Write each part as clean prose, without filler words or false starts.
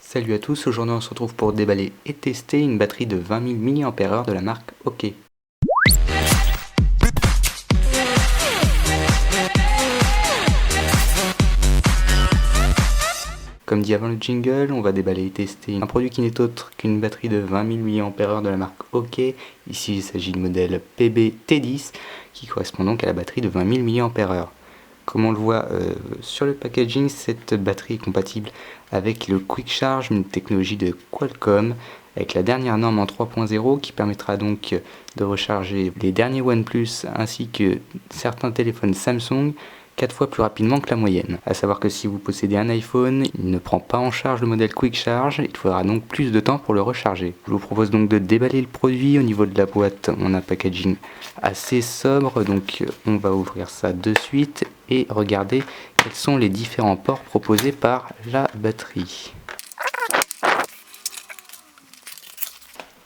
Salut à tous, aujourd'hui on se retrouve pour déballer et tester une batterie de 20 000 mAh de la marque OK. Comme dit avant le jingle, on va déballer et tester un produit qui n'est autre qu'une batterie de 20 000 mAh de la marque OK. Ici il s'agit du modèle PB-T10 qui correspond donc à la batterie de 20 000 mAh. Comme on le voit sur le packaging, cette batterie est compatible avec le Quick Charge, une technologie de Qualcomm, avec la dernière norme en 3.0 qui permettra donc de recharger les derniers OnePlus ainsi que certains téléphones Samsung 4 fois plus rapidement que la moyenne. A savoir que si vous possédez un iPhone, il ne prend pas en charge le modèle Quick Charge, il faudra donc plus de temps pour le recharger. Je vous propose donc de déballer le produit. Au niveau de la boîte, on a un packaging assez sobre, donc on va ouvrir ça de suite et regarder quels sont les différents ports proposés par la batterie.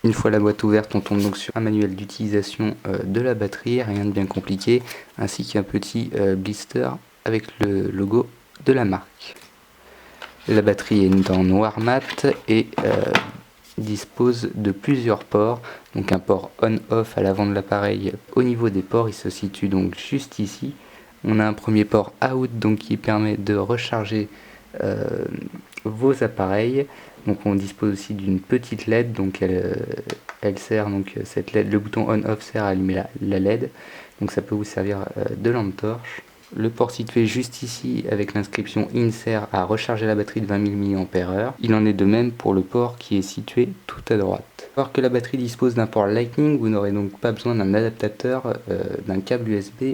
Une fois la boîte ouverte, on tombe donc sur un manuel d'utilisation de la batterie, rien de bien compliqué, ainsi qu'un petit blister avec le logo de la marque. La batterie est en noir mat et dispose de plusieurs ports, donc un port on-off à l'avant de l'appareil. Au niveau des ports, il se situe donc juste ici. On a un premier port out donc qui permet de recharger vos appareils. Donc on dispose aussi d'une petite LED, donc elle sert, donc cette LED, le bouton on-off sert à allumer la LED, donc ça peut vous servir de lampe torche. Le port situé juste ici avec l'inscription IN sert à recharger la batterie de 20 000 mAh. Il en est de même pour le port qui est situé tout à droite. Alors que la batterie dispose d'un port Lightning, vous n'aurez donc pas besoin d'un adaptateur, d'un câble USB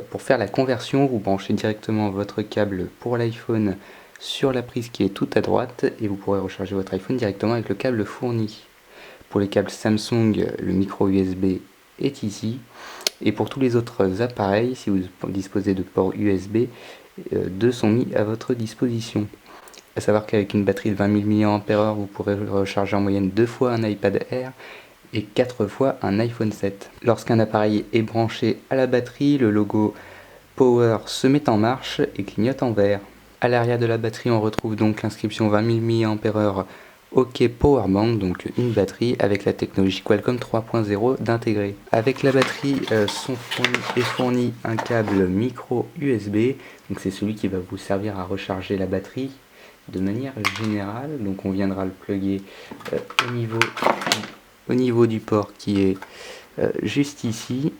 pour faire la conversion. Vous branchez directement votre câble pour l'iPhone sur la prise qui est tout à droite et vous pourrez recharger votre iPhone directement avec le câble fourni. Pour les câbles Samsung, le micro USB est ici. Et pour tous les autres appareils, si vous disposez de ports USB, deux sont mis à votre disposition. A savoir qu'avec une batterie de 20 000 mAh, vous pourrez recharger en moyenne 2 fois un iPad Air et 4 fois un iPhone 7. Lorsqu'un appareil est branché à la batterie, le logo Power se met en marche et clignote en vert. À l'arrière de la batterie, on retrouve donc l'inscription 20 000 mAh OK Powerbank, donc une batterie avec la technologie Qualcomm 3.0 d'intégrer. Avec la batterie est fourni un câble micro USB, donc c'est celui qui va vous servir à recharger la batterie de manière générale. Donc on viendra le plugger au niveau du port qui est juste ici.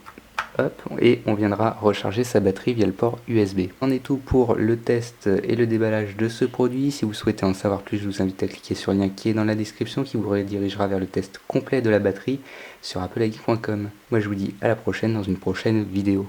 Hop, et on viendra recharger sa batterie via le port USB. C'en est tout pour le test et le déballage de ce produit. Si vous souhaitez en savoir plus, je vous invite à cliquer sur le lien qui est dans la description qui vous redirigera vers le test complet de la batterie sur applegeek.com. Moi je vous dis à la prochaine dans une prochaine vidéo.